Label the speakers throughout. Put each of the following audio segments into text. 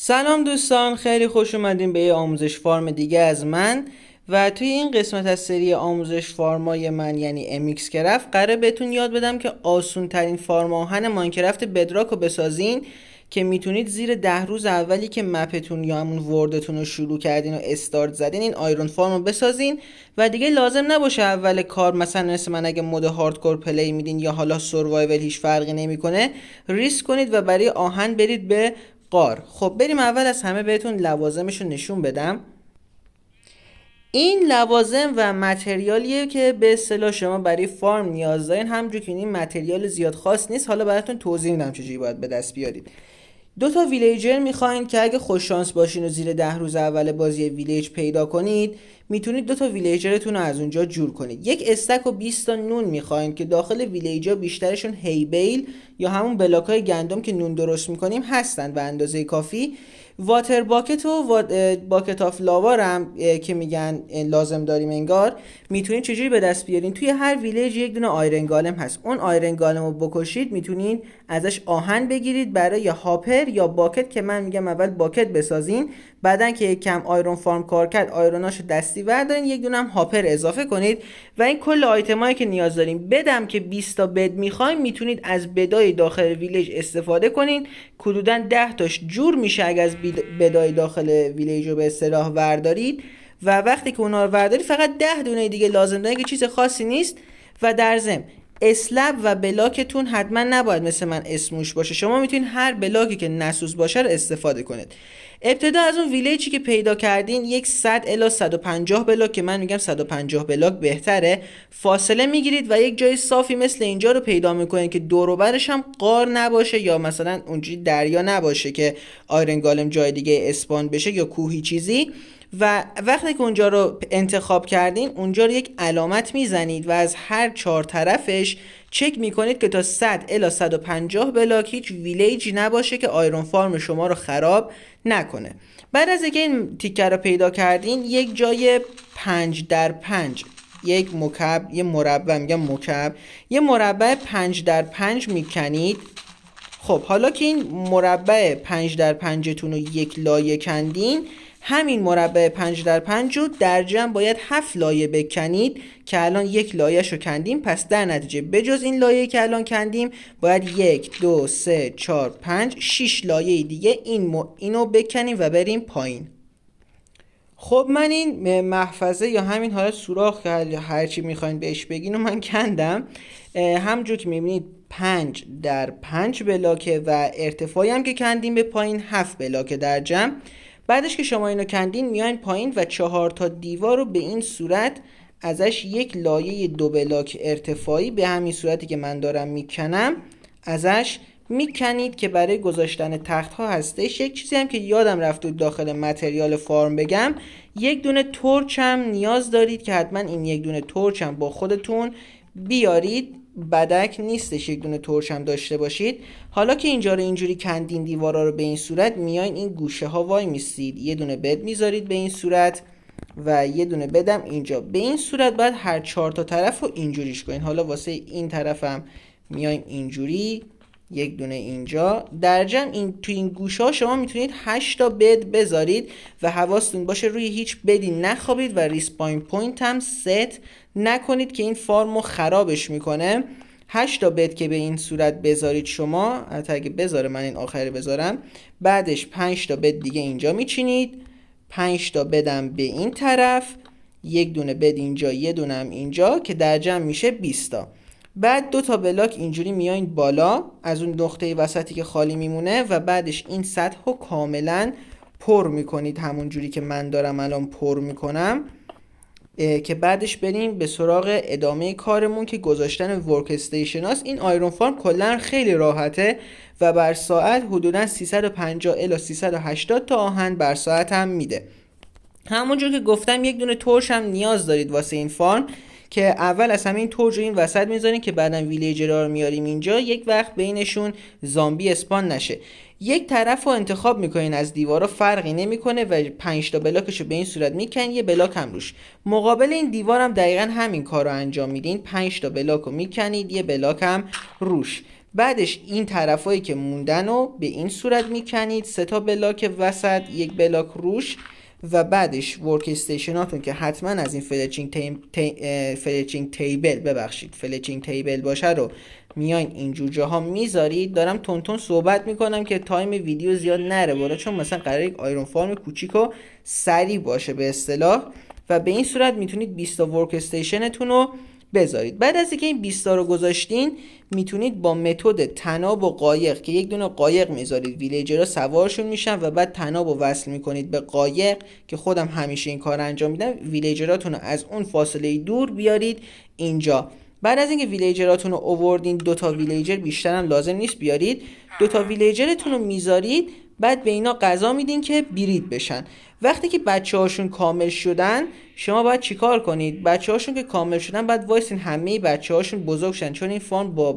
Speaker 1: سلام دوستان، خیلی خوش اومدین به یه آموزش فارم دیگه از من. و توی این قسمت از سری آموزش فارمای من یعنی MX کرافت قراره بهتون یاد بدم که آسون ترین فارم آهن ماینکرافت بدراک رو بسازین که میتونید زیر 10 روز اولی که مپتون یا همون وردتون رو شروع کردین و استارت زدین این آیرون فارم رو بسازین و دیگه لازم نباشه اول کار مثلا مثل من اگه مود هاردکور پلی میدین یا حالا سروایول هیچ فرقی نمیکنه ریسک کنید و برای آهن برید به غار. خب بریم اول از همه بهتون لوازمش رو نشون بدم. این لوازم و متریالیه که به اصطلاح شما برای فارم نیاز دارین. همونجوری که این متریال زیاد خاص نیست، حالا براتون توضیح میدم چجوری باید به دست بیارید. دو تا ویلیجر میخواین که اگه خوش شانس باشین و زیر 10 روز اول بازی ویلیج پیدا کنید میتونید دو تا ویلیجرتون رو از اونجا جور کنید. یک استک و 20 تا نون میخواین که داخل ویلیجا بیشترشون هی بیل یا همون بلاکای گندم که نون درست میکنیم هستن به اندازه کافی. واتر باکت و باکت آف لاوا هم که میگن لازم داریم انگار. میتونید چجوری به دست بیارین؟ توی هر ویلیج یک دونه آیرن گالم هست، اون آیرن گالم رو بکشید میتونید ازش آهن بگیرید برای هاپر یا باکت که من میگم اول باکت بسازین، بعدن که یک کم آیرون فارم کار کرد آیروناشو دستی بردارین، یک دونه هم هاپر اضافه کنید و این کل آیتمایی که نیاز داریم. بدم که 20 تا بد میخوایم میتونید از بدای داخل ویلیج استفاده کنین، حدودا 10 تاش جور میشه اگه از بدای داخل ویلیج رو به اصطلاح وردارید و وقتی که اونا رو وردارید فقط 10 دونه دیگه لازم دارین که چیز خاصی نیست. و در ضمن اسلب و بلاکتون حتما نباید مثل من اسموش باشه، شما میتونید هر بلاکی که نسوس باشه رو استفاده کنید. ابتدا از اون ویلیجی که پیدا کردین یک 100 الی 150 بلاک که من میگم 150 بلاک بهتره فاصله میگیرید و یک جای صافی مثل اینجا رو پیدا میکنید که دور و برش هم غار نباشه یا مثلا اونجوری دریا نباشه که آیرن گالم جای دیگه اسپان بشه یا کوهی چیزی. و وقتی که اونجا رو انتخاب کردین اونجا رو یک علامت میزنید و از هر 4 طرفش چک میکنید که تا 100 الی 150 بلاک هیچ ویلیجی نباشه که آیرون فارم شما رو خراب نکنه. بعد از اینکه این تیکه رو پیدا کردین یک جای 5 در 5 یک مکعب، یه مربع، میگم مکعب، یه مربع 5 در 5 میکنید. خب حالا که این مربع 5 در 5 تون رو یک لایه کندین، همین مربع 5 در 5 رو در جمع باید 7 لایه بکنید که الان یک لایه‌شو کندیم. پس در نتیجه بجز این لایه‌ای که الان کندیم باید 1 2 3 4 5 6 لایه دیگه اینو بکنیم و بریم پایین. خب من این محفظه یا همین حالت سوراخ که هرچی میخواین بهش بگین و من کندم. همونجور که میبینید 5 در 5 بلاکه و ارتفاعی هم که کندیم به پایین 7 بلاکه در جمع. بعدش که شما اینو کندین میاین پایین و 4 تا دیوار رو به این صورت ازش یک لایه 2 بلاک ارتفاعی به همین صورتی که من دارم میکنم ازش میکنید که برای گذاشتن تخت ها هستش. یک چیزی هم که یادم رفت داخل متریال فارم بگم، یک دونه تورچ هم نیاز دارید که حتما این یک دونه تورچ هم با خودتون بیارید، بدک نیستش یک دونه تورچ هم داشته باشید. حالا که اینجا رو اینجوری کندین دیوارا رو به این صورت میاین این گوشه ها وای میستید، یه دونه بد میذارید به این صورت و یه دونه بدم اینجا به این صورت. بعد هر 4 تا طرف رو اینجوریش کنین. حالا واسه این طرف هم میاین اینجوری یک دونه اینجا در جمع. این تو این گوشه ها شما میتونید 8 تا بد بذارید و حواستون باشه روی هیچ بدی نخوابید و ریسپاین پوینت هم ست نکنید که این فارمو خرابش میکنه. 8 تا بد که به این صورت بذارید شما، حتی اگه بذاره من این آخری بذارم، بعدش 5 تا بد دیگه اینجا میچینید، 5 تا بدم به این طرف، یک دونه بد اینجا، یه دونه هم اینجا که در جمع میشه 20 تا. بعد 2 تا بلاک اینجوری میاین بالا از اون نقطه وسطی که خالی میمونه و بعدش این سطح رو کاملا پر میکنید همون جوری که من دارم الان پر میکنم که بعدش بریم به سراغ ادامه کارمون که گذاشتن ورک استیشن هاست. این آیرون فارم کلا خیلی راحته و بر ساعت حدودا 350 الی 380 تا آهن بر ساعت هم میده. همونجور که گفتم یک دونه تورچ هم نیاز دارید واسه این فارم که اول از همین تورچ رو این وسط میذاریم که بعدن ویلیجرها رو میاریم اینجا، یک وقت بینشون زامبی اسپان نشه. یک طرف رو انتخاب میکنین از دیوارا، فرقی نمیکنه و 5 تا بلاکشو به این صورت میکنین، یه بلاک هم روش. مقابل این دیوار هم دقیقا همین کار رو انجام میدین، 5 تا بلاک رو میکنید، یه بلاک هم روش. بعدش این طرفایی که موندن رو به این صورت میکنید، 3 تا بلاک وسط، 1 بلاک روش، و بعدش ورک استیشناتون که حتما از این فلچینگ تیبل باشه رو میاین اینجور جاها میذارید. دارم تون صحبت میکنم که تایم ویدیو زیاد نره بالا، چون مثلا قراره یک آیرون فارم کوچیک و سریع باشه به اصطلاح. و به این صورت میتونید 20 تا ورک استیشنتون رو بذارید. بعد از اینکه این 20 تا رو گذاشتین، میتونید با متد طناب و قایق که یک دونه قایق میذارید، ویلیجرها سوارشون میشن و بعد طناب رو وصل میکنید به قایق که خودم همیشه این کار انجام میدم، ویلیجراتون رو از اون فاصله دور بیارید اینجا. بعد از اینکه ویلیجراتون رو آوردین، 2 تا ویلیجر بیشتر هم لازم نیست بیارید، 2 تا ویلیجرتون رو میذارید، بعد به اینا غذا میدین که برید بشن. وقتی که بچه‌هاشون کامل شدن، شما باید چیکار کنید؟ بچه‌هاشون که کامل شدن بعد وایسین همه بچه‌هاشون بزرگ شدن، چون این فارم با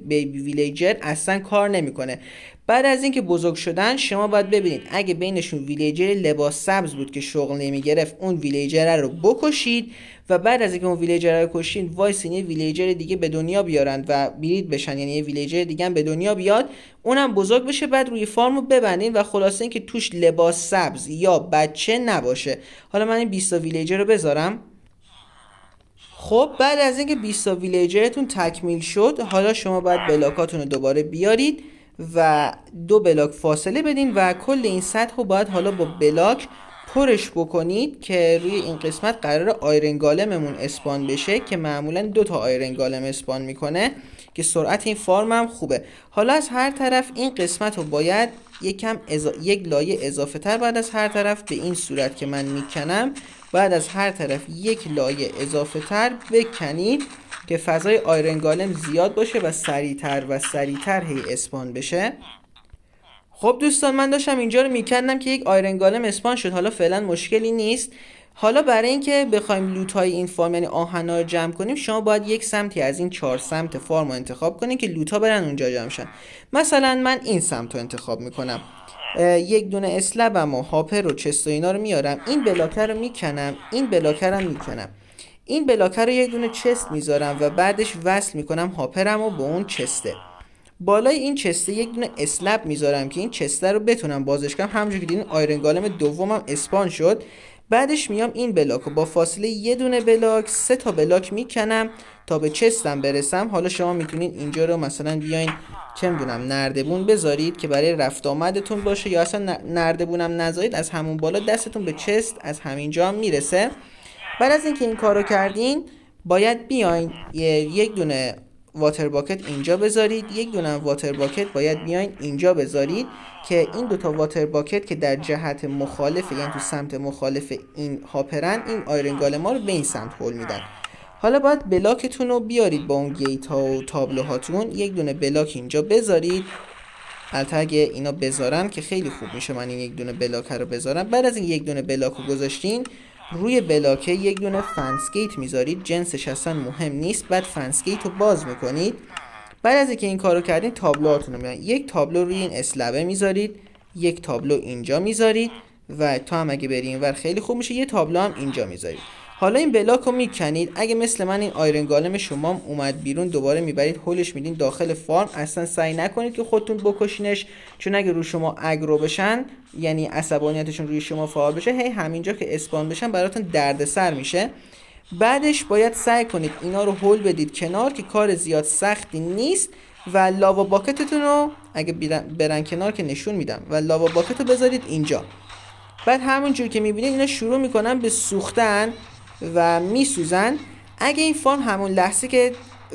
Speaker 1: بیبی ویلیجر اصلا کار نمیکنه. بعد از اینکه بزرگ شدن، شما باید ببینید اگه بینشون ویلیجر لباس سبز بود که شغل نمیگرفت، اون ویلیجر رو بکشید و بعد از اینکه اون ویلیجر رو کشید، وایسین یه ویلیجر دیگه به دنیا بیارند و برید بشن، یعنی یه ویلیجر دیگه هم به دنیا بیاد، اونم بزرگ بشه، بعد روی فارم رو ببندین و خلاصه اینکه توش لباس سبز یا بچه نباشه. حالا من این 20 تا ویلیجر رو بذارم. خب بعد از اینکه 20 تا ویلیجرتون تکمیل شد، حالا شما باید بلاکاتون رو دوباره بیارید و 2 بلاک فاصله بدین و کل این سطح رو باید حالا با بلاک پرش بکنید که روی این قسمت قرار آیرن گالممون اسپان بشه که معمولا 2 تا آیرن گالم اسپان میکنه که سرعت این فارم هم خوبه. حالا از هر طرف این قسمت رو باید یک لایه اضافه تر بعد از هر طرف به این صورت که من میکنم، بعد از هر طرف یک لایه اضافه تر بکنید که فضای آیرن گالم زیاد باشه و سریعتر هی اسپان بشه. خب دوستان، من داشتم اینجا رو میکندم که یک آیرن گالم اسپان شد. حالا فعلا مشکلی نیست. حالا برای اینکه بخوایم لوت های این فارم یعنی آهنا رو جمع کنیم، شما باید یک سمتی از این 4 سمت فارم رو انتخاب کنید که لوت ها برن اونجا جمع شن. مثلا من این سمت رو انتخاب میکنم، یک دونه اسلبم و هاپر و چست و اینا رو میارم، این بلاکر رو میکنم، این بلاکر رو میکنم، این بلاکر رو یک دونه چست میذارم و بعدش وصل میکنم هاپرم رو به اون چسته. بالای این چسته یک دونه اسلب میذارم که این چسته رو بتونم بازش کنم. همونجوری که دیدین آیرن گالم دومم اسپان شد. بعدش میام این بلاک رو با فاصله یه دونه بلاک 3 تا بلاک میکنم تا به چستم برسم. حالا شما میتونید اینجا رو مثلا بیاین چه میدونم نردبون بذارید که برای رفت آمدتون باشه، یا اصلا نردبونم نذارید، از همون بالا دستتون به چست از همینجا هم میرسه. بعد از اینکه این کارو کردین، باید بیاین یک دونه واتر باکت اینجا بذارید، یک دونه واتر باکت باید بیاین اینجا بذارید که این 2 تا واتر باکت که در جهت مخالف، یعنی تو سمت مخالف این هاپرن، این آیرن گالم ها رو به این سمت هول میدن. حالا باید بلاکتون رو بیارید با اون گیت ها و تابلوهاتون، یک دونه بلاک اینجا بذارید. البته اگه اینا بذارم که خیلی خوب میشه، من این یک دونه بلاک رو بذارم. بعد از این یک دونه بلاک رو گذاشتین، روی بلاکه یک دونه فنسکیت میذارید، جنسش اصلا مهم نیست. بعد فنسکیت رو باز میکنید. بعد از اینکه این کارو کردین، تابلوهاتون رو میارید، یک تابلو روی این اسلبه میذارید، یک تابلو اینجا میذارید و تا هم اگه بریم ور خیلی خوب میشه، یه تابلو هم اینجا میذارید. حالا این بلاک رو میکنید. اگه مثل من این آیرن گالم شما اومد بیرون، دوباره میبرید هولش میدین داخل فارم. اصلا سعی نکنید که خودتون بکشینش، چون اگه رو شما اگرو بشن، یعنی عصبانیتشون روی شما فعال بشه، هی همینجا که اسپان بشن براتون دردسر میشه. بعدش باید سعی کنید اینا رو هول بدید کنار که کار زیاد سختی نیست و لاوا باکتتون رو اگه برن کنار که نشون میدم، و لاوا باکت رو بذارید اینجا. بعد همونجور که میبینید اینا شروع میکنن به سوختن و میسوزن. اگه این فارم همون لحظه که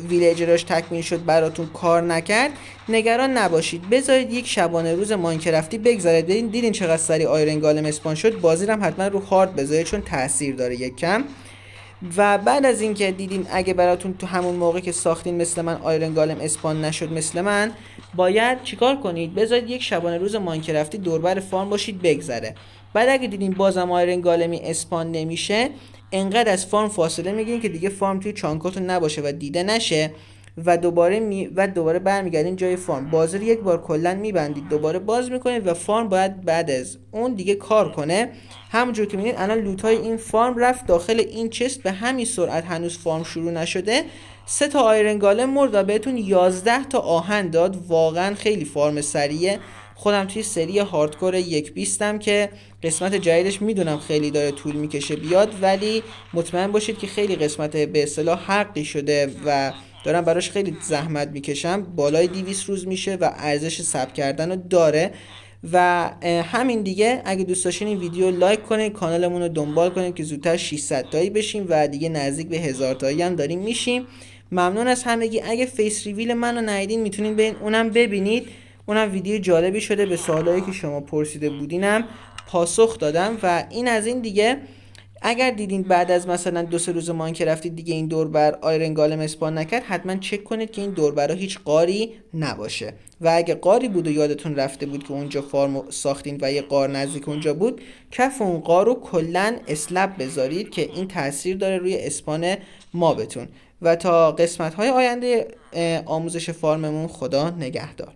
Speaker 1: ویلیجراش تکمیل شد براتون کار نکرد، نگران نباشید، بذارید یک شبانه روز ماینکرافتی بگذارید. دیدین چقدر سریع آیرن گالم اسپان شد. بازی رو هم حتما رو هارد بذارید چون تاثیر داره یک کم. و بعد از اینکه دیدین اگه براتون تو همون موقع که ساختین مثل من آیرن گالم اسپان نشد مثل من، باید چیکار کنید؟ بذارید یک شبانه روز ماینکرافتی دوربر فارم باشید بگذره. بعد اگه دیدین بازم آیرن گالمی اسپان نمیشه، انقدر از فارم فاصله میگیرین که دیگه فارم توی چانکاتون نباشه و دیده نشه و دوباره برمیگردین جای فارم. بازی رو یک بار کلا میبندید، دوباره باز میکنید و فارم باید بعد از اون دیگه کار کنه. همونجور که میبینید الان لوت های این فارم رفت داخل این چست، به همین سرعت هنوز فارم شروع نشده 3 تا آیرن گالم مرد و بهتون 11 تا آهن داد. واقعا خیلی فارم سریعه. خودم توی سری هاردکور 1.20م که قسمت جدیدش میدونم خیلی داره طول میکشه بیاد، ولی مطمئن باشید که خیلی قسمت به اصطلاح حقی شده و دارم براش خیلی زحمت میکشم. بالای 200 روز میشه و ارزش ثبت کردن رو داره. و همین دیگه، اگه دوست داشتین این ویدیو لایک کنید، کانالمون رو دنبال کنید که زودتر 600 تایی بشیم و دیگه نزدیک به 1000 تایی هم داریم میشیم. ممنون از همگی. اگه فیس ریویل منو ندیدین میتونید برین اونم ببینید. اونم ویدیو جالبی شده، به سوالایی که شما پرسیده بودینم پاسخ دادم. و این از این دیگه. اگر دیدین بعد از مثلا 2-3 روز ماینکرافت دیگه این دوربر آیرن گالم اسپان نکرد، حتما چک کنید که این دوربرها هیچ قاری نباشه. و اگه قاری بود و یادتون رفته بود که اونجا فارم ساختین و یه قار نزدیک اونجا بود، کف اون قار رو کلا اسلب بذارید که این تاثیر داره روی اسپان مابتون. و تا قسمت های آینده آموزش فارممون، خدا نگهدار.